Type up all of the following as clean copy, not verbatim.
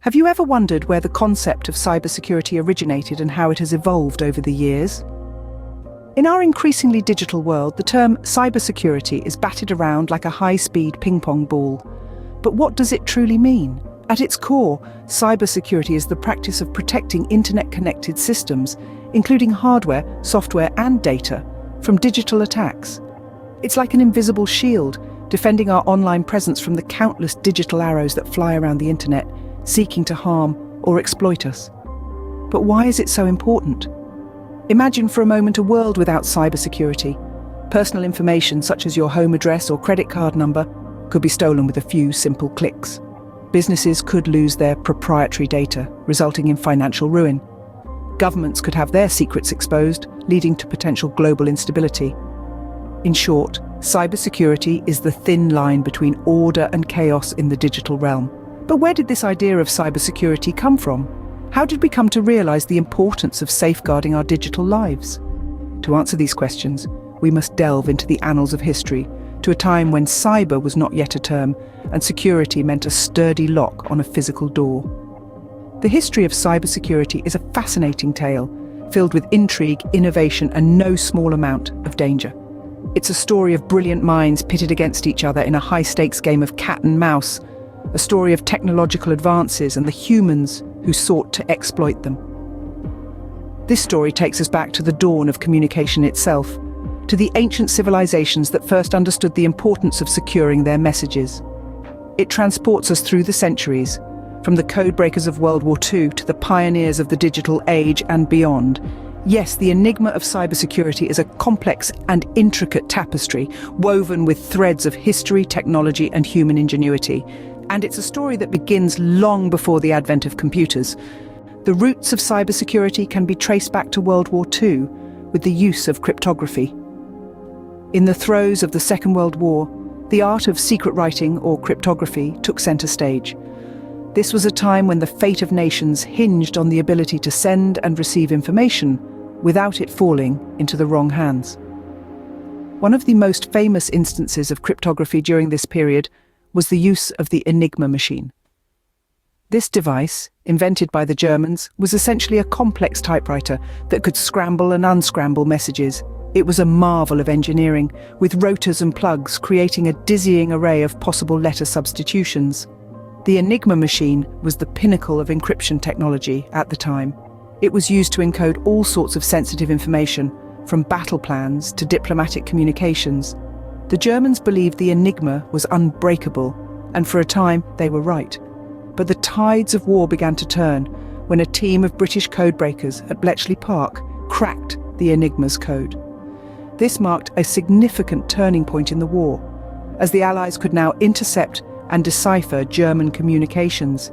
Have you ever wondered where the concept of cybersecurity originated and how it has evolved over the years? In our increasingly digital world, the term cybersecurity is batted around like a high-speed ping-pong ball. But what does it truly mean? At its core, cybersecurity is the practice of protecting internet-connected systems, including hardware, software, and data, from digital attacks. It's like an invisible shield, defending our online presence from the countless digital arrows that fly around the internet, seeking to harm or exploit us. But why is it so important? Imagine for a moment a world without cybersecurity. Personal information such as your home address or credit card number could be stolen with a few simple clicks. Businesses could lose their proprietary data, resulting in financial ruin. Governments could have their secrets exposed, leading to potential global instability. In short, cybersecurity is the thin line between order and chaos in the digital realm. But where did this idea of cybersecurity come from? How did we come to realize the importance of safeguarding our digital lives? To answer these questions, we must delve into the annals of history, to a time when cyber was not yet a term, and security meant a sturdy lock on a physical door. The history of cybersecurity is a fascinating tale, filled with intrigue, innovation, and no small amount of danger. It's a story of brilliant minds pitted against each other in a high-stakes game of cat and mouse, a story of technological advances and the humans who sought to exploit them. This story takes us back to the dawn of communication itself, to the ancient civilizations that first understood the importance of securing their messages. It transports us through the centuries, from the codebreakers of World War II to the pioneers of the digital age and beyond. Yes, the enigma of cybersecurity is a complex and intricate tapestry, woven with threads of history, technology, and human ingenuity. And it's a story that begins long before the advent of computers. The roots of cybersecurity can be traced back to World War II, with the use of cryptography. In the throes of the Second World War, the art of secret writing, or cryptography, took center stage. This was a time when the fate of nations hinged on the ability to send and receive information without it falling into the wrong hands. One of the most famous instances of cryptography during this period was the use of the Enigma machine. This device, invented by the Germans, was essentially a complex typewriter that could scramble and unscramble messages. It was a marvel of engineering, with rotors and plugs creating a dizzying array of possible letter substitutions. The Enigma machine was the pinnacle of encryption technology at the time. It was used to encode all sorts of sensitive information, from battle plans to diplomatic communications. The Germans believed the Enigma was unbreakable, and for a time they were right. But the tides of war began to turn when a team of British codebreakers at Bletchley Park cracked the Enigma's code. This marked a significant turning point in the war, as the Allies could now intercept and decipher German communications.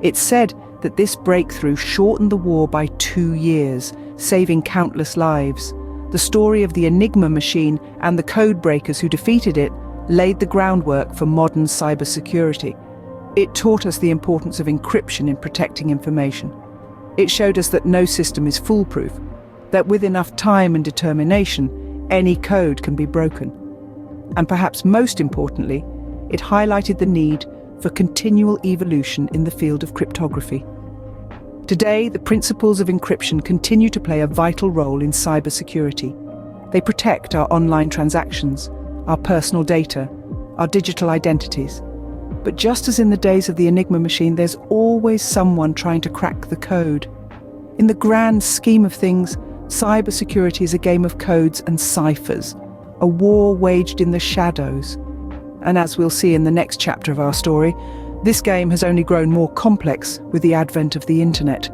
It's said that this breakthrough shortened the war by 2 years, saving countless lives. The story of the Enigma machine and the codebreakers who defeated it laid the groundwork for modern cybersecurity. It taught us the importance of encryption in protecting information. It showed us that no system is foolproof, that with enough time and determination, any code can be broken. And perhaps most importantly, it highlighted the need for continual evolution in the field of cryptography. Today, the principles of encryption continue to play a vital role in cybersecurity. They protect our online transactions, our personal data, our digital identities. But just as in the days of the Enigma machine, there's always someone trying to crack the code. In the grand scheme of things, cybersecurity is a game of codes and ciphers, a war waged in the shadows. And as we'll see in the next chapter of our story, this game has only grown more complex with the advent of the internet.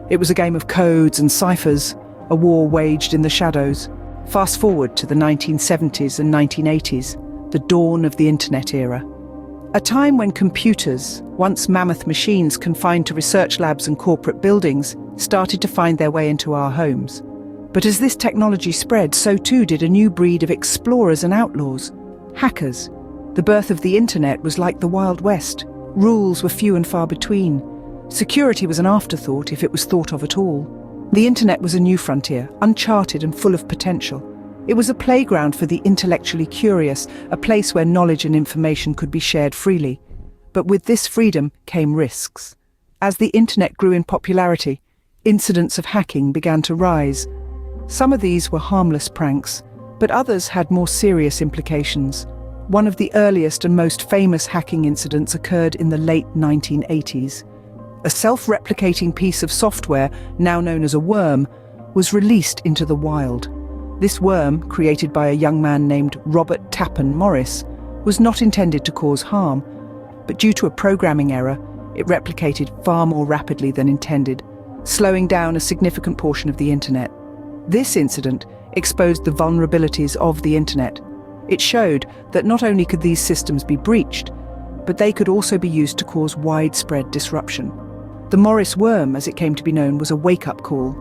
It was a game of codes and ciphers, a war waged in the shadows. Fast forward to the 1970s and 1980s, the dawn of the internet era. A time when computers, once mammoth machines confined to research labs and corporate buildings, started to find their way into our homes. But as this technology spread, so too did a new breed of explorers and outlaws, hackers. The birth of the internet was like the Wild West. Rules were few and far between. Security was an afterthought, if it was thought of at all. The internet was a new frontier, uncharted and full of potential. It was a playground for the intellectually curious, a place where knowledge and information could be shared freely. But with this freedom came risks. As the internet grew in popularity, incidents of hacking began to rise. Some of these were harmless pranks, but others had more serious implications. One of the earliest and most famous hacking incidents occurred in the late 1980s. A self-replicating piece of software, now known as a worm, was released into the wild. This worm, created by a young man named Robert Tappan Morris, was not intended to cause harm, but due to a programming error, it replicated far more rapidly than intended, slowing down a significant portion of the internet. This incident exposed the vulnerabilities of the internet. It showed that not only could these systems be breached, but they could also be used to cause widespread disruption. The Morris worm, as it came to be known, was a wake-up call.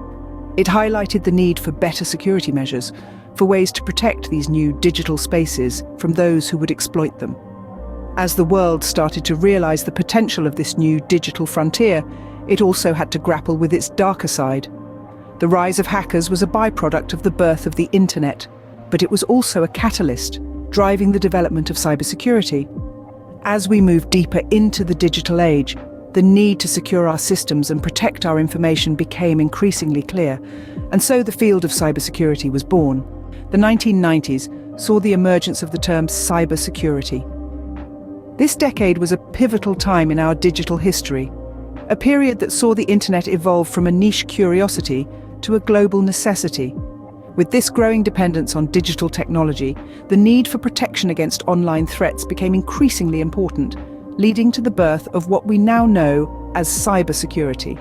It highlighted the need for better security measures, for ways to protect these new digital spaces from those who would exploit them. As the world started to realize the potential of this new digital frontier, it also had to grapple with its darker side. The rise of hackers was a byproduct of the birth of the internet, but it was also a catalyst, driving the development of cybersecurity. As we moved deeper into the digital age, the need to secure our systems and protect our information became increasingly clear, and so the field of cybersecurity was born. The 1990s saw the emergence of the term cybersecurity. This decade was a pivotal time in our digital history, a period that saw the internet evolve from a niche curiosity to a global necessity. With this growing dependence on digital technology, the need for protection against online threats became increasingly important, leading to the birth of what we now know as cybersecurity.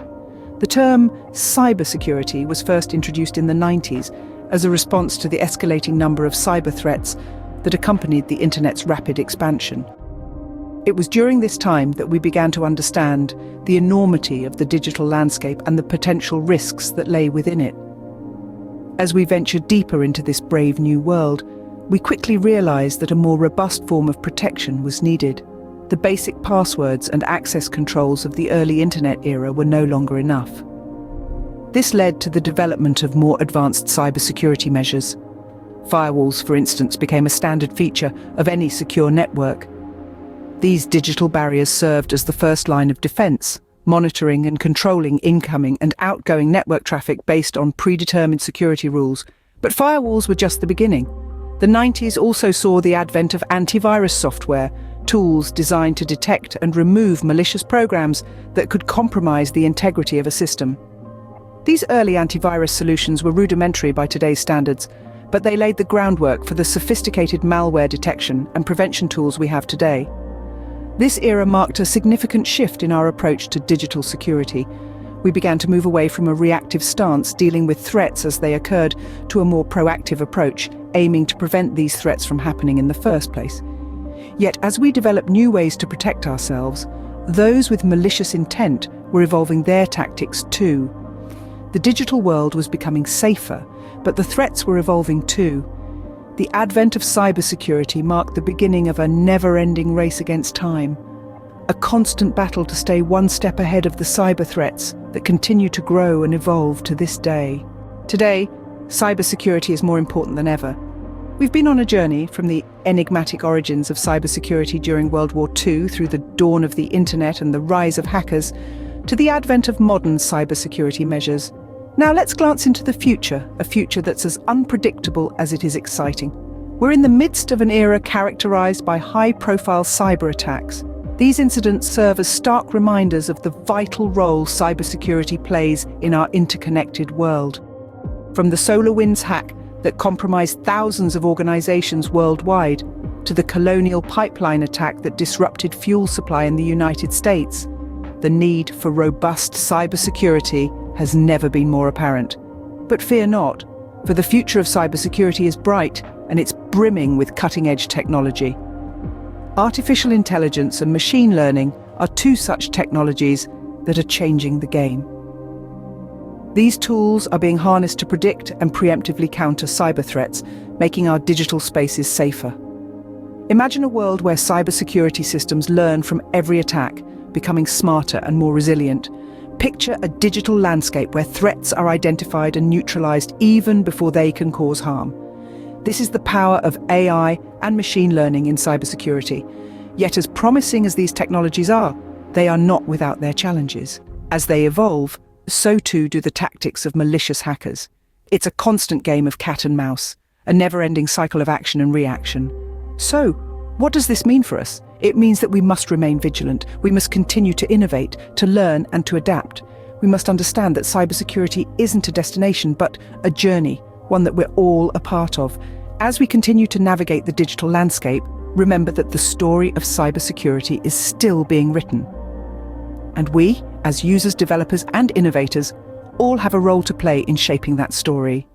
The term cybersecurity was first introduced in the 90s as a response to the escalating number of cyber threats that accompanied the internet's rapid expansion. It was during this time that we began to understand the enormity of the digital landscape and the potential risks that lay within it. As we ventured deeper into this brave new world, we quickly realized that a more robust form of protection was needed. The basic passwords and access controls of the early internet era were no longer enough. This led to the development of more advanced cybersecurity measures. Firewalls, for instance, became a standard feature of any secure network. These digital barriers served as the first line of defense, monitoring and controlling incoming and outgoing network traffic based on predetermined security rules. But firewalls were just the beginning. The 90s also saw the advent of antivirus software, tools designed to detect and remove malicious programs that could compromise the integrity of a system. These early antivirus solutions were rudimentary by today's standards, but they laid the groundwork for the sophisticated malware detection and prevention tools we have today. This era marked a significant shift in our approach to digital security. We began to move away from a reactive stance, dealing with threats as they occurred, to a more proactive approach, aiming to prevent these threats from happening in the first place. Yet, as we developed new ways to protect ourselves, those with malicious intent were evolving their tactics too. The digital world was becoming safer, but the threats were evolving too. The advent of cybersecurity marked the beginning of a never-ending race against time, a constant battle to stay one step ahead of the cyber threats that continue to grow and evolve to this day. Today, cybersecurity is more important than ever. We've been on a journey from the enigmatic origins of cybersecurity during World War II through the dawn of the internet and the rise of hackers to the advent of modern cybersecurity measures. Now let's glance into the future, a future that's as unpredictable as it is exciting. We're in the midst of an era characterized by high-profile cyber attacks. These incidents serve as stark reminders of the vital role cybersecurity plays in our interconnected world. From the SolarWinds hack that compromised thousands of organizations worldwide, to the Colonial Pipeline attack that disrupted fuel supply in the United States, the need for robust cybersecurity has never been more apparent. But fear not, for the future of cybersecurity is bright and it's brimming with cutting-edge technology. Artificial intelligence and machine learning are two such technologies that are changing the game. These tools are being harnessed to predict and preemptively counter cyber threats, making our digital spaces safer. Imagine a world where cybersecurity systems learn from every attack, becoming smarter and more resilient. Picture a digital landscape where threats are identified and neutralized even before they can cause harm. This is the power of AI and machine learning in cybersecurity. Yet as promising as these technologies are, they are not without their challenges. As they evolve, so too do the tactics of malicious hackers. It's a constant game of cat and mouse, a never-ending cycle of action and reaction. So, what does this mean for us? It means that we must remain vigilant. We must continue to innovate, to learn and to adapt. We must understand that cybersecurity isn't a destination, but a journey, one that we're all a part of. As we continue to navigate the digital landscape, remember that the story of cybersecurity is still being written. And we, as users, developers and innovators, all have a role to play in shaping that story.